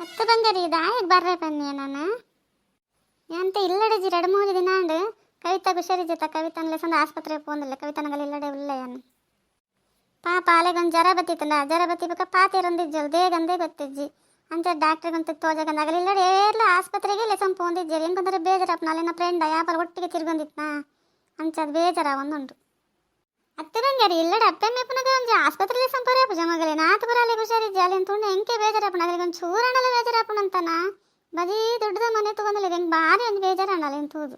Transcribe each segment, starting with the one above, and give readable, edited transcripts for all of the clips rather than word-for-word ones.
ಹತ್ತು ಬಂಗಾರಿ ದಾಯಕ್ಕೆ ಬರ್ರೆ ಬನ್ನಿ ನಾನು ಎಂತ ಇಲ್ಲಡೆ ಎರಡು ಮೂರು ದಿನ ಅಂಡು ಕವಿತಾ ಹುಷಾರಿಜತ್ತ ಕವಿತನ್ಲೆ ಸಂದ ಆಸ್ಪತ್ರೆಗೆ ಪೋಂದಿಲ್ಲ ಕವಿತನಗಲ್ ಇಲ್ಲಡೆ ಉಳ್ಳೆಯನ್ ಪಾಪ ಅಲೆಗೊಂದು ಜ್ವರ ಬತ್ತಿತ್ತಂಡ ಜ್ವರ ಬತ್ತಿಬೇಕ ಪಾತಿರೊಂದಿಜ್ಜಲ್ ದೇಗಂದೇ ಗೊತ್ತಿಜ್ಜಿ ಅಂಚೆ ಡಾಕ್ಟ್ರಿಗಂತ ತೋಜಗಂದ ಅಗಲ ಇಲ್ಲಡೆ ಏರ್ಲ ಆಸ್ಪತ್ರೆಗೆ ಲೆಸಂ ಪೋಂದಿಜ್ಜರಿ ಹೆಂಗೊಂದ್ರೆ ಬೇಜಾರಪ್ಪ ಅಲ್ಲಿನ ಫ್ರೆಂಡ ಯಾಪಲ್ ಒಟ್ಟಿಗೆ ತಿರ್ಗೊಂದಿತ್ನಾ ಅಂಚದು ಬೇಜಾರ ಒಂದುಂಟು ಹತ್ತು ಬಂಗಾರಿ ಇಲ್ಲಡೆ ಅಪ್ಪೆಮ್ಮೆಪ್ಪನಾಗ ಒಂದು ಆಸ್ಪತ್ರೆಗೆ ಸಂಪರ್ಕ ಜಮಗಲೆ ನಾತು ಬರಲಿ ಹುಷಾರಿಜ್ಜಿ ಅಲ್ಲಿ ತುಂಡು ಎಂಕೆ ಬೇಜಾರಪ್ಪನ ಅಗಲಿಗೆ ಒಂದು ಚೂರಣಲ್ಲ ಬೇಜಾರಪ್ಪನಂತಾನ ಬರೀ ದೊಡ್ಡದ ಮನೆ ತಗೊಂಡಲ್ಲ ಹೆಂಗೆ ಭಾರಿ ಒಂದು ಬೇಜಾರಣ್ಣಲ್ಲ ಎಂತೂದು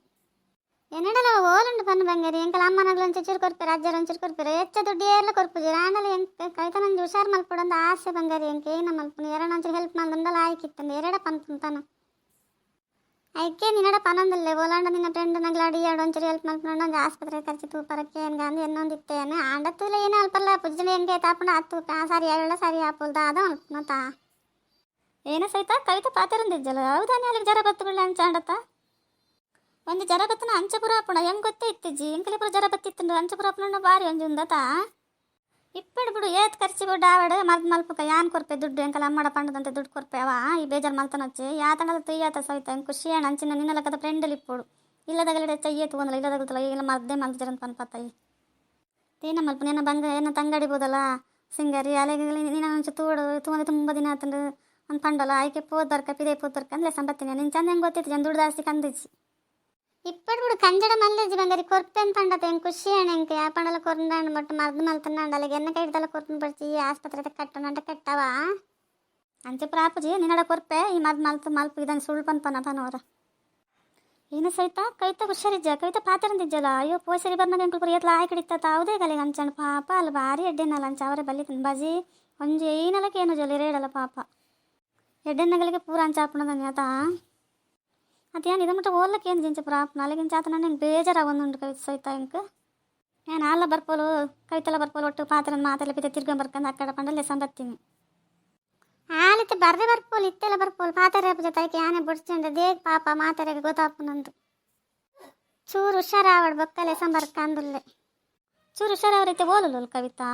ಎನ್ನಡಲ್ಲ ಓಲುಂಡು ಪನ್ನು ಬಂಗಾರಿ ಎಂಕಲ ಅಮ್ಮನಗಳು ಒಂದು ಚೂರು ಕೊರ್ಪೇರು ಅಜ್ಜರು ಒಂದು ಚೂರು ಕೊರ್ಪೇರು ಹೆಚ್ಚ ದುಡ್ಡು ಏರ್ಲ ಕೊರ್ಪುಜಿ ರಾಂಡಲ್ಲ ಎಂಕ ಕವಿತಾ ನಂಗೆ ಹುಷಾರು ಮಲ್ಪಡೊಂದು ಆಸೆ ಬಂಗಾರಿ ಎಂಕೆ ಏನ ಮಲ್ಪುನು ಎರಡು ಒಂಚೂರು ಹೆಲ್ಪ್ ಮಾಡ್ದೊಂಡಲ್ಲ ಆಯ್ಕಿತ್ತಂದು ಎರಡ ಪನ್ಪುಂತಾನ ಐಕೆ ನಿನ್ನಡ ಪನೊಂದಲ್ಲೇ ಓಲಾಂಡ ನಿನ್ನ ಫ್ರೆಂಡ್ ನಗ್ಲಾಡಿ ಎರಡು ಒಂಚೂರು ಹೆಲ್ಪ್ ಮಲ್ಪುಂಡು ಒಂದು ಆಸ್ಪತ್ರೆ ಖರ್ಚು ತೂಪರಕ್ಕೆ ಹೆಂಗಂದು ಎನ್ನೊಂದಿತ್ತೇನೆ ಆಂಡತ್ತೂಲ ಏನೋ ಅಲ್ಪಲ್ಲ ಪುಜ್ಜನೆ ಹೆಂಗೆ ತಾಪುಂಡು ಹತ್ತು ಸಾರಿ ಹೇಳ ಸಾರಿ ಆಪುಲ್ದ ಅದು ಅಲ್ಪನತಾ ಏನ ಸಹಿತ ಕವಿತಾ ಪಾತಿರೊಂದಿಜ್ಜಲ್ಲ ಹೌದಾನೆ ಅಲ್ಲಿಗೆ ಜ್ವರ ಬತ್ತು ಬಿಡ್ಲೆ ಅಂಚ ಆಂಡತ್ತ ಒಂದು ಜ್ವರ ಬತ್ತನ ಅಂಚಪುರ ಹಾಪುಣ ಹೆಂಗೆ ಗೊತ್ತೇ ಇತ್ತಿಜ್ಜಿ ಎಂಕಲಿಪುರ ಜ್ವರ ಬತ್ತಿತ್ತು ಅಂಚಪುರ ಹಾಪುಣ ಭಾರಿ ಒಂದು ಉಂದತಾ ಇಪ್ಪಡು ಬಿಡು ಏತ್ ಖರ್ಚು ಬಿಡು ಆವಡು ಮಲ್ಪಕ ಯಾನ್ ಕೊರ್ಪೆ ದುಡ್ಡು ಎಂಕಲ ಅಮ್ಮಡ ಪಂಡದಂತೆ ದುಡ್ಡು ಕೊರ್ಪೆ ಅವ ಈ ಬೇಜಾರು ಮಲ್ತನಚ್ಚಿ ಯಾತಂಡದ ತುಯ್ಯಾತ ಸಹಿತ ಹೆಂಗೆ ಖುಷಿ ಅಣ್ಣ ಅಂಚಿನ ನಿನ್ನ ಲೆಕ್ಕದ ಫ್ರೆಂಡಲ್ಲಿ ಇಪ್ಪಡು ಇಲ್ಲದಾಗಲಿಡೆ ಚಯ್ಯೆ ತಗೊಂಡಲ್ಲ ಇಲ್ಲದಾಗತ್ತಲ್ಲ ಈಗೆಲ್ಲ ಮದ್ದೆ ಮಲ್ತಿರಂತ ಪನ್ಪತ್ತಾಯಿ ತೀನ ಮಲ್ಪ ಏನ ಬಂಗ ಏನ ತಂಗಡಿಬೋದಲ್ಲ ಸಿಂಗರಿ ಅಲೆಗೆ ನೀನು ಒಂಚು ತೂಡು ತುಂಬ ದಿನ ಆತಂಡು ಒಂದು ಪಂಡಲ್ಲ ಆಯ್ಕೆ ಪೋದ್ ಬರ್ಕ ಪಿದೆ ಪೋದ್ ಬರ್ಕ ಅಂದ್ಲೆ ಸಂಬತ್ತಿನ ನೀನು ಚಂದ ಹೆಂಗೆ ಗೊತ್ತಿತ್ತು ಜನ ದುಡ್ಡು ಜಾಸ್ತಿ ಕಂದಿಜ್ಜಿ ಇಪ್ಪಡು ಬಿಡು ಕಂಜಡ ಮಲ್ಲೆಜ್ಜಿ ಬಂಗಾರಿ ಕೊರ್ಪೆ ಅಂತ ಪಂಡತ ಹೆಂಗೆ ಖುಷಿ ಅಣ್ಣ ಹೆಂಗೆ ಆ ಪಂಡಲ ಕೊರ್ಂಡು ಮಟ್ಟು ಮರ್ದು ಮಲ್ತನಾಂಡ ಅಲ್ಲಿಗೆ ಎಣ್ಣೆ ಕೈ ಹಿಡ್ದಲ್ಲ ಕೊರ್ಪು ಬರ್ಚಿ ಆಸ್ಪತ್ರೆ ಕಟ್ಟನಂಟ ಕೆಟ್ಟವ ಅಂಚೆ ಪ್ರಾಪುಜಿ ನಿನ್ನಡ ಕೊರ್ಪೆ ಈ ಮಲ್ತು ಮಲ್ಪು ಇದನ್ನು ಸುಳ್ಳು ಪನ್ಪನ ತನವರ ಏನು ಸಹಿತ ಕವಿತಾ ಹುಷಾರಿಜ್ಜ ಕವಿತಾ ಪಾತಿರಂದಿಜ್ಜಲ್ಲ ಅಯ್ಯೋ ಪೋಸರಿ ಬರ್ನಾಗ ಎಂಕಲ್ಪುರ ಎತ್ಲ ಆಯ್ ಕಡಿತ ಯಾವುದೇ ಕಲೆಗೆ ಅಂಚಣ್ಣ ಪಾಪ ಅಲ್ಲಿ ಭಾರಿ ಎಡ್ಡೆನಲ್ಲ ಅಂಚ ಅವರೇ ಬಲ್ಲಿತನ ಬಜಿ ಒಂಜಿ ಏನಲಕ್ಕೆ ಏನು ಜೊಲಿ ರೇಡಲ್ಲ ಪಾಪ ಎಡ್ಡೆನ್ನಗಳಿಗೆ ಪೂರ ಅಂಚ ಹಾಪಣದ ಆತ ಅದೇನು ಇದು ಮಟ್ಟ ಓದ್ಲಕ್ಕೆ ಏನು ಜಿಂಚ ಪ್ರಾಪ್ನ ಅಲ್ಲಿಗಿಂಚ ಆತ ನನಗೆ ಬೇಜಾರಾಗೊಂದುಂಟು ಕವಿತಾ ಸಹಿತ ಹೆಂಗೆ ಏನು ಅಲ್ಲ ಬರ್ಪೋಲು ಕವಿತೆಲ್ಲ ಬರ್ಪೋಲು ಒಟ್ಟು ಪಾತ್ರ ಮಾತೆಲ್ಲ ಪಿತೆ ತಿರ್ಗೊಂಬರ್ಕಂದು ಆ ಕಡೆ ಪಂಡಲ್ಲೇ ಸಂಬತ್ತೀನಿ ಆಲಿತ್ತೆ ಬರ್ರೆ ಬರ್ಪೋಲು ಇತ್ತೆಲ್ಲ ಬರ್ಪೋಲು ಪಾತ್ರೆ ಜೊತೆಗೆ ಆನೆ ಬುಡ್ಸ್ಕೊಂಡ ದೇಗ ಪಾಪ ಮಾತಾರೆಗೆ ಗೊತ್ತಾಪನಂದು ಚೂರು ಹುಷಾರಾವಡ್ ಬೊಕ್ಕಲೆ ಸಂಬರ್ಕಂದುಲ್ಲೆ ಚೂರು ಹುಷಾರಾವ್ರೈತೆ ಓಲಲ್ಲ ಕವಿತಾ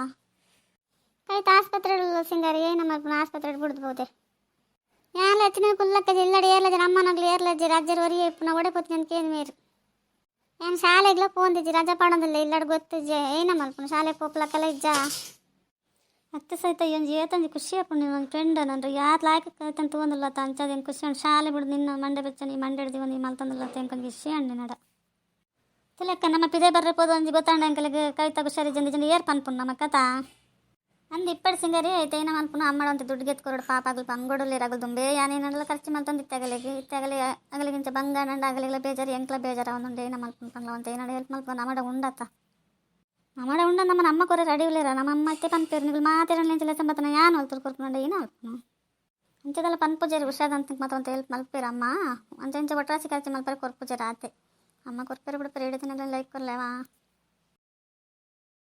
ಕವಿತಾ ಆಸ್ಪತ್ರೆ ಸಿಂಗಾರಿ ಏನು ಮಲ್ಪನ ಆಸ್ಪತ್ರೆ ಬಿಡ್ಬೋದೆ ಯಾಲ ಹೆಚ್ಚಿನ ಕುಲ್ಲಕ್ಕ ಇಲ್ಲಡೆ ಏರ್ಲಜಿ ಅಮ್ಮನಗ್ಲು ಏರ್ಲಜ್ಜಿ ರಾಜ್ಯರು ಒರಿಯ ಇಪ್ಪು ನಾ ಒಡೆಪೋತೀನಿ ಅಂತ ಕೇಳಿ ಮೇರು ಏನು ಶಾಲೆಗ್ಲ ಪೋಂದಿಜ್ಜಿ ರಜಾ ಪಾಡೋದಿಲ್ಲ ಇಲ್ಲಡೆ ಗೊತ್ತಿಜ್ಜೆ ಏನ ಮಲ್ಪನ ಶಾಲೆ ಪೋಪ್ಲಕ್ಕೆಲ್ಲ ಇಜ್ಜ ಅತ್ತೆ ಸಹಿತ ಏನು ಏತಂಜಿ ಖುಷಿ ಅಪ್ಪ ನೀನು ಒಂದು ಫ್ರೆಂಡ್ ನಂದು ಯಾರು ಲಾಯ್ಕ ಕೈತಂತ ತೊಗೊಂದಿಲ್ಲ ಅಂಚದ ಹೆಂಗೆ ಖುಷಿ ಅಣ್ಣ ಶಾಲೆ ಬಿಡು ನಿನ್ನ ಮಂಡೆ ಬೆಚ್ಚ ನೀ ಮಂಡೆ ಹಿಡ್ದಿ ಒಂದು ಮಲ್ತಂದಿಲ್ಲ ಅಂತ ಹೆಂಗೆ ಖುಷಿ ಅಣ್ಣ ನಡ ತಿಲಕ್ಕ ನಮ್ಮ ಪಿದೆ ಬರ್ರೆ ಪೋದು ಒಂಜಿ ಗೊತ್ತಾಂಡ ಹೆಂಕಲಿಗೆ ಕವಿತಾ ಹುಷಾರಿ ಜಂದಿ ಏರ್ ಪನ್ಪುನ್ ನಮ್ಮ ಕಥಾ ಅಂದು ಇಪ್ಪಡು ಸಿಂಗರಿ ಐತೆ ಏನ ಮಲ್ಪುನ ಅಮ್ಮಡಂತ ದುಡ್ಡು ಗೆತ್ಕೊರಡು ಪಾಪ ಆಗಲು ಪಂಗೋಡಲ್ಲಿ ರಗಲ್ ದುಂಬೆ ಯಾನೇನೆಲ್ಲ ಖರ್ಚು ಮಲ್ತಂದು ಇತ್ತಾಗಲಿ ಅಗಲಿಗಿಂಚ ಬಂಗ ನಂಡ ಆಗಲಿಗೆಲ್ಲ ಬೇಜಾರು ಎಂಕ್ಲ ಬೇಜಾರ ಒಂದೊಂದು ಏನ ಮಲ್ಪುನ್ ಪಂಗ್ಲ ಅಂತ ಏನಾಡ ಹೆಲ್ಪ್ ಮಲ್ಪು ನಮ್ಮಡ ಉಂಡತ್ತ ನಮ್ಮಡ ಉಂಡ ನಮ್ಮ ಅಮ್ಮ ಕೊರೆ ರೆಡಿ ಇಲ್ಲರ ನಮ್ಮ ಅಮ್ಮ ಅತ್ತೆ ಪನ್ಪೇರು ನೀವು ಮಾತೇರಲ್ಲ ಸಂಬತ್ತನ ಯಾನು ಹೊಲ್ತರು ಕೊರ್ಕೊಂಡ ಏನು ಅಲ್ಪನು ಅಂಚದೆಲ್ಲ ಪನ್ಪುಜೇರಿ ಹುಷಾದಂತ ಮತ್ತೊಂದು ಹೆಲ್ಪ್ ಮಲ್ಪೇರ ಅಮ್ಮ ಅಂಚೆ ಒಟ್ರಾಸಿ ಖರ್ಚು ಮಲ್ಪರೆ ಕೊರ್ಪುಜೇರ ಆತೆ ಅಮ್ಮ ಕೊರ್ಪೇರು ಬಿಡ್ಪೇರು 2 ದಿನದಲ್ಲಿ ಲೈಕ್ ಕೊರ್ಲೇವಾ